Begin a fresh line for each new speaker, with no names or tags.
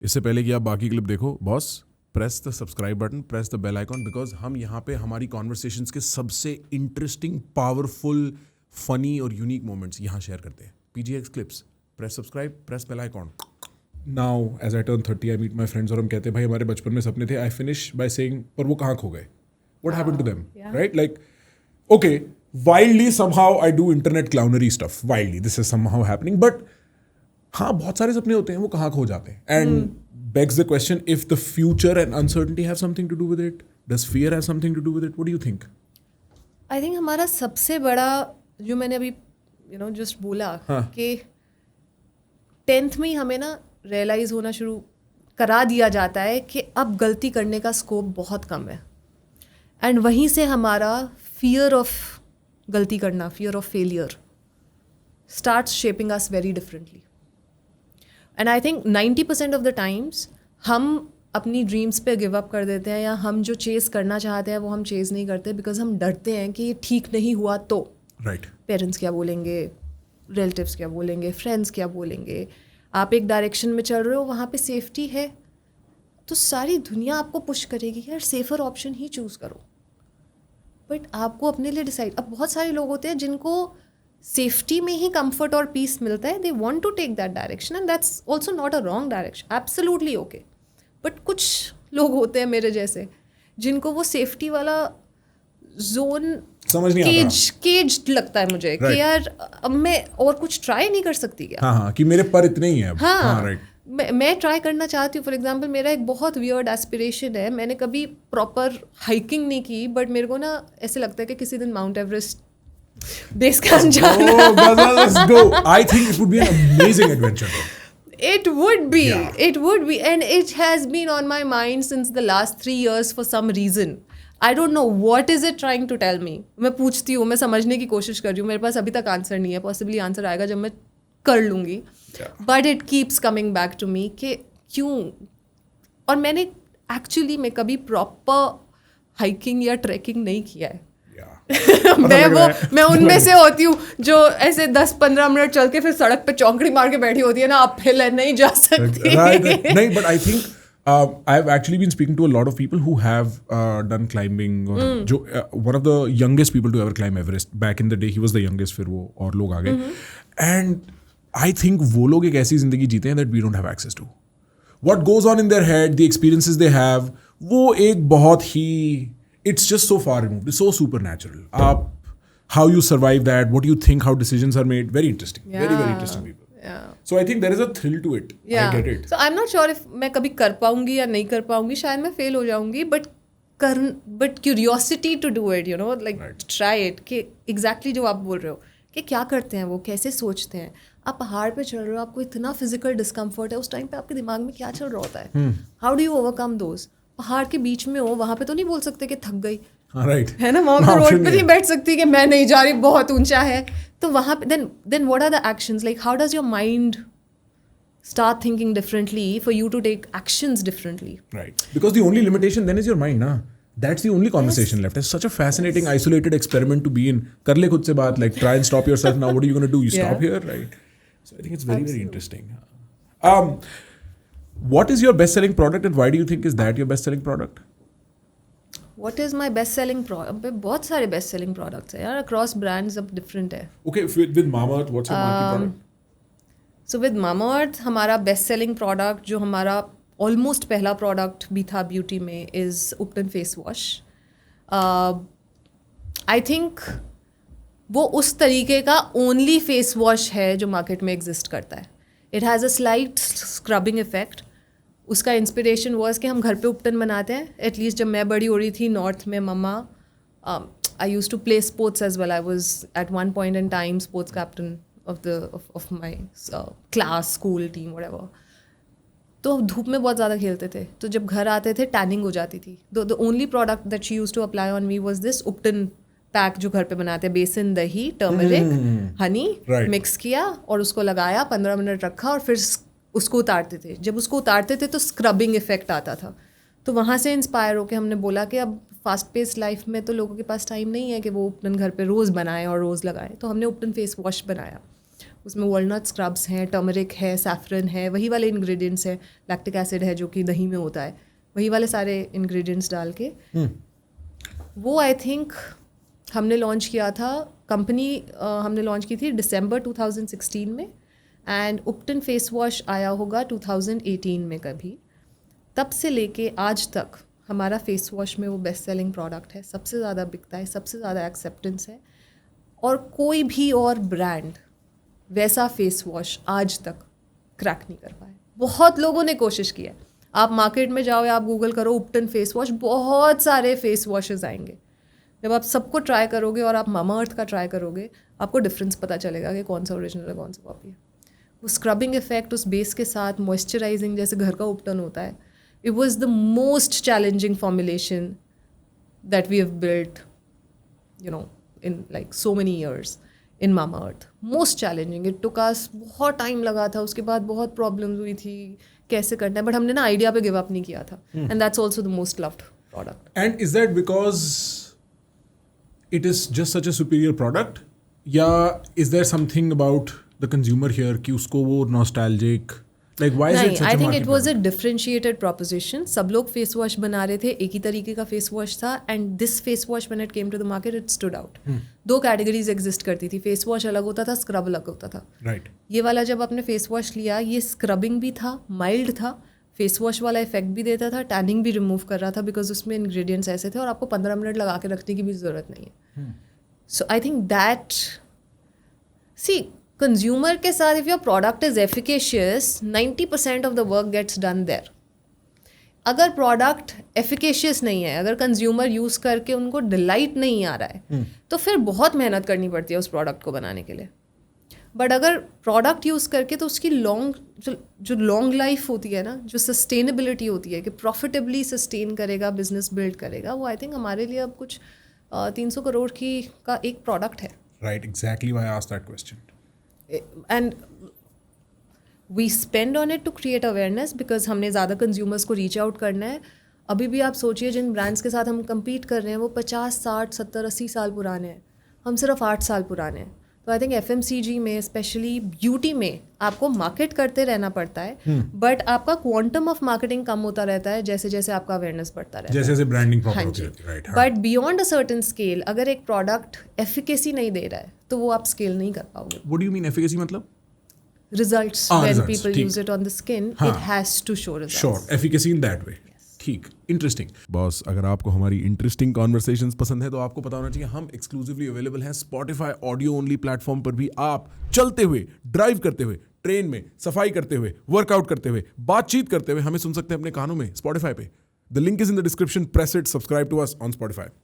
इससे पहले कि आप बाकी क्लिप देखो boss, press the subscribe button, press the bell icon, because हम यहाँ पे हमारी कॉन्वर्सेशंस के सबसे इंटरेस्टिंग, पावरफुल, फनी और यूनिक मोमेंट्स यहाँ शेयर करते हैं. PGX clips, press subscribe, press bell icon. Now as I turn 30 I meet my friends और हम कहते हैं भाई हमारे बचपन में सपने थे. आई फिनिश बाय सेइंग पर वो कहाँ खो गए? What happened to them?
Yeah.
Right? Like, okay, wildly somehow I do internet clownery stuff. Wildly, this is somehow happening. But हाँ, बहुत सारे सपने होते हैं वो कहाँ खो जाते हैं. And begs the question, if the future and uncertainty have something to do with it, does fear have something to do with it? What do you think?
I think हमारा सबसे बड़ा जो मैंने अभी जस्ट बोला कि 10th में ही हमें ना रियलाइज़ होना शुरू करा दिया जाता है कि अब गलती करने का स्कोप बहुत कम है. एंड वहीं से हमारा फियर ऑफ गलती करना, fear of failure starts shaping us very differently. And I think 90% of the times हम अपनी ड्रीम्स पे गिव अप कर देते हैं, या हम जो चेज़ करना चाहते हैं वो हम चेज़ नहीं करते बिकॉज हम डरते हैं कि ये ठीक नहीं हुआ तो
Right.
पेरेंट्स क्या बोलेंगे, रिलेटिव्स क्या बोलेंगे, फ्रेंड्स क्या बोलेंगे. आप एक डायरेक्शन में चल रहे हो, वहाँ पे सेफ्टी है तो सारी दुनिया आपको पुश करेगी यार सेफ़र ऑप्शन ही चूज़ करो. बट आपको अपने लिए डिसाइड. अब बहुत सारे लोग होते हैं जिनको सेफ्टी में ही कंफर्ट और पीस मिलता है. They want to take that direction and that's also not a wrong direction, absolutely okay. But कुछ लोग होते हैं मेरे जैसे जिनको वो सेफ्टी वाला जोन
समझ नहीं आता.
केज लगता है मुझे
Right.
कि यार अब मैं और कुछ ट्राई नहीं कर सकती क्या.
हाँ, कि मेरे पर इतने ही है अब.
हाँ,
राइट.
मैं ट्राई करना चाहती हूँ. फॉर एग्जांपल मेरा एक बहुत वियर्ड एस्पिरेशन है. मैंने कभी प्रॉपर हाइकिंग नहीं की बट मेरे को ना ऐसे लगता है कि किसी दिन माउंट एवरेस्ट बेस कैंप जाना.
Oh, Gaza, let's go. I think it would be an amazing adventure.
It would be.
Yeah.
It would be. And it has been on my mind since the last 3 years for some reason. I don't know what is it trying to tell me. मैं पूछती हूँ, मैं समझने की कोशिश कर रही हूँ. मेरे पास अभी तक आंसर नहीं है. पॉसिबली आंसर आएगा जब मैं कर लूँगी. But it keeps coming back to me कि क्यों. और मैंने एक्चुअली मैं कभी प्रॉपर हाइकिंग या ट्रैकिंग नहीं किया है. मैं उनमें से होती हूँ जो ऐसे 10-15 मिनट चल के फिर सड़क पे चौंकड़ी मार के बैठी होती है ना, आप फिर नहीं जा सकती.
नहीं, but I think I've actually been speaking to a lot of people who have done climbing. जो one of the youngest people to ever climb Everest back in the day, he was the youngest. फिर वो और लोग आ गए. And I think वो लोग एक ऐसी जिंदगी जीते हैं that we don't have access to. What goes on in their head, the experiences they have, वो एक बहुत ही it's just so far removed. It's so supernatural. How you survive that, what you think, how decisions are made, very interesting. Very, very interesting people.
Yeah.
So I think there is a thrill to it.
Yeah.
I get it.
So I'm not sure if मैं कभी कर पाऊंगी या नहीं कर पाऊंगी. शायद मैं फेल हो जाऊंगी but curiosity to do it, like
Right.
try it. कि exactly जो आप बोल रहे हो कि क्या करते हैं वो, कैसे सोचते हैं. आप पहाड़ पे चढ़ रहे हो, आपको इतना फिजिकल डिस्कम्फर्ट है, उस टाइम पे आपके दिमाग में क्या चल रहा होता है. How do you overcome those. पहाड़ के बीच में हो, वहाँ पे तो नहीं बोल सकते कि थक गई,
Right.
है ना. वहाँ पे रोड पे नहीं बैठ सकती कि मैं नहीं जा रही, बहुत ऊंचा है. तो वहाँ पे then what are the actions? Like how does your mind start thinking differently for you to take actions differently?
Right. Because the only limitation then is your mind, na? That's the only conversation left. It's such a fascinating, isolated experiment to be in. Kar le khud se baat, like try and stop yourself now. What are you going to do? You stop here, right? So I think it's very, very interesting. What is your best-selling product and why do you think is that your best-selling product?
What is my best-selling product? बहुत सारे best-selling products हैं यार. Across brands अब different है.
Okay, with Mamaearth, what's your marquee product?
So with Mamaearth हमारा best-selling product जो हमारा almost पहला product भी था beauty में is Upton face wash. I think वो उस तरीके का only face wash है जो market में exist करता है. It has a slight scrubbing effect. उसका इंस्पिरेशन वॉज कि हम घर पे उपटन बनाते हैं. एटलीस्ट जब मैं बड़ी हो रही थी नॉर्थ में, मम्मा I use to play sports as well. I was at one point in time sports captain of my class, school team, whatever. तो धूप में बहुत ज़्यादा खेलते थे, तो जब घर आते थे टैनिंग हो जाती थी. The only product that she use to apply on me was this ubtan pack जो घर पे बनाते हैं. बेसन, दही, टर्मरिक, हनी मिक्स किया और उसको लगाया, 15 मिनट रखा और फिर उसको उतारते थे. जब उसको उतारते थे तो स्क्रबिंग इफेक्ट आता था. तो वहाँ से इंस्पायर होकर हमने बोला कि अब फास्ट पेस लाइफ में तो लोगों के पास टाइम नहीं है कि वो उपटन घर पे रोज़ बनाएं और रोज़ लगाएं. तो हमने उपटन फेस वॉश बनाया. उसमें वॉलनट स्क्रब्स हैं, टर्मरिक है, सैफरन है, वही वाले इंग्रेडिएंट्स हैं, लैक्टिक एसिड है जो कि दही में होता है, वही वाले सारे इंग्रेडिएंट्स डाल के वो आई थिंक हमने लॉन्च किया था। कंपनी हमने लॉन्च की थी दिसंबर 2016 में एंड उपटन फेस वॉश आया होगा 2018 में कभी। तब से लेके आज तक हमारा फेस वॉश में वो बेस्ट सेलिंग प्रोडक्ट है, सबसे ज़्यादा बिकता है, सबसे ज़्यादा एक्सेप्टेंस है और कोई भी और ब्रांड वैसा फेस वॉश आज तक क्रैक नहीं कर पाए। बहुत लोगों ने कोशिश की है, आप मार्केट में जाओ या आप गूगल करो उपटन फेस वॉश, बहुत सारे फेस वॉशेस आएंगे। जब आप सबको ट्राई करोगे और आप मामाअर्थ का ट्राई करोगे, आपको डिफरेंस पता चलेगा कि कौन सा ओरिजिनल है कौन सा कॉपी है। वो स्क्रबिंग इफेक्ट उस बेस के साथ मॉइस्चराइजिंग जैसे घर का उपटन होता है, it was the most challenging formulation that we have built in like so many years in Mamaearth. Most challenging. It took us बहुत टाइम लगा था, उसके बाद बहुत प्रॉब्लम्स हुई थी कैसे करना है, बट हमने ना आइडिया पे गिव अप नहीं किया था and that's also the most loved product.
And is that because it is just such a superior product या is there something about the consumer here कि उसको वो nostalgic like why is it such a
I think
market
it was a differentiated proposition. सब लोग face wash बना रहे थे, एक ही तरीके का फेस वॉश था and this face wash when it came to the market it stood out. दो कैटेगरीज एग्जिस्ट करती थी, फेस वॉश अलग होता था, स्क्रब अलग होता था।
राइट।
ये वाला जब आपने फेस वॉश लिया, ये स्क्रबिंग भी था, माइल्ड था, फेस वॉश वाला इफेक्ट भी देता था, टैनिंग भी रिमूव कर रहा था बिकॉज उसमें इंग्रेडिएंट्स ऐसे थे और आपको 15 मिनट लगा के रखने की भी ज़रूरत नहीं है। So I think that see consumer के साथ if your product is efficacious 90% of the work gets done there. अगर प्रोडक्ट एफिकेशियस नहीं है, अगर कंज्यूमर यूज़ करके उनको डिलाइट नहीं आ रहा है तो फिर बहुत मेहनत करनी पड़ती है उस प्रोडक्ट को बनाने के लिए। बट अगर प्रोडक्ट यूज़ करके तो उसकी जो लॉन्ग लाइफ होती है ना, जो सस्टेनेबिलिटी होती है कि प्रॉफिटेबली सस्टेन करेगा, बिजनेस बिल्ड करेगा, वो आई थिंक हमारे लिए अब कुछ 300 करोड़ का एक प्रोडक्ट है।
Right, exactly why I asked that question.
And we spend on it to create awareness because हमने ज़्यादा consumers को reach out करना है। अभी भी आप सोचिए जिन brands के साथ हम compete कर रहे हैं वो 50, 60, 70, 80 साल पुराने हैं, हम सिर्फ 8 साल पुराने हैं। तो आई थिंक FMCG में स्पेशली ब्यूटी में आपको मार्केट करते रहना पड़ता है, बट आपका क्वांटम ऑफ मार्केटिंग कम होता रहता है जैसे जैसे आपका अवेयरनेस बढ़ता रहता है,
जैसे जैसे ब्रांडिंग
हाँ
प्रॉपर
जी।
होती है। Right.
But beyond a certain scale अगर एक प्रोडक्ट एफिकेसी नहीं दे रहा है तो वो आप स्केल नहीं कर पाओगे।
What do you mean efficacy मतलब?
Results when
results,
people
ठीक।
use it on the skin,
हाँ।
it has to show results.
Sure, efficacy in that way. ठीक, इंटरेस्टिंग बॉस। अगर आपको हमारी इंटरेस्टिंग कॉन्वर्सेशंस पसंद है तो आपको पता होना चाहिए हम एक्सक्लूसिवली अवेलेबल हैं स्पॉटिफाई ऑडियो ओनली प्लेटफॉर्म पर भी। आप चलते हुए, ड्राइव करते हुए, ट्रेन में, सफाई करते हुए, वर्कआउट करते हुए, बातचीत करते हुए हमें सुन सकते हैं अपने कानों में स्पॉटिफाई पे। The link is in the description, press it, subscribe to us on Spotify.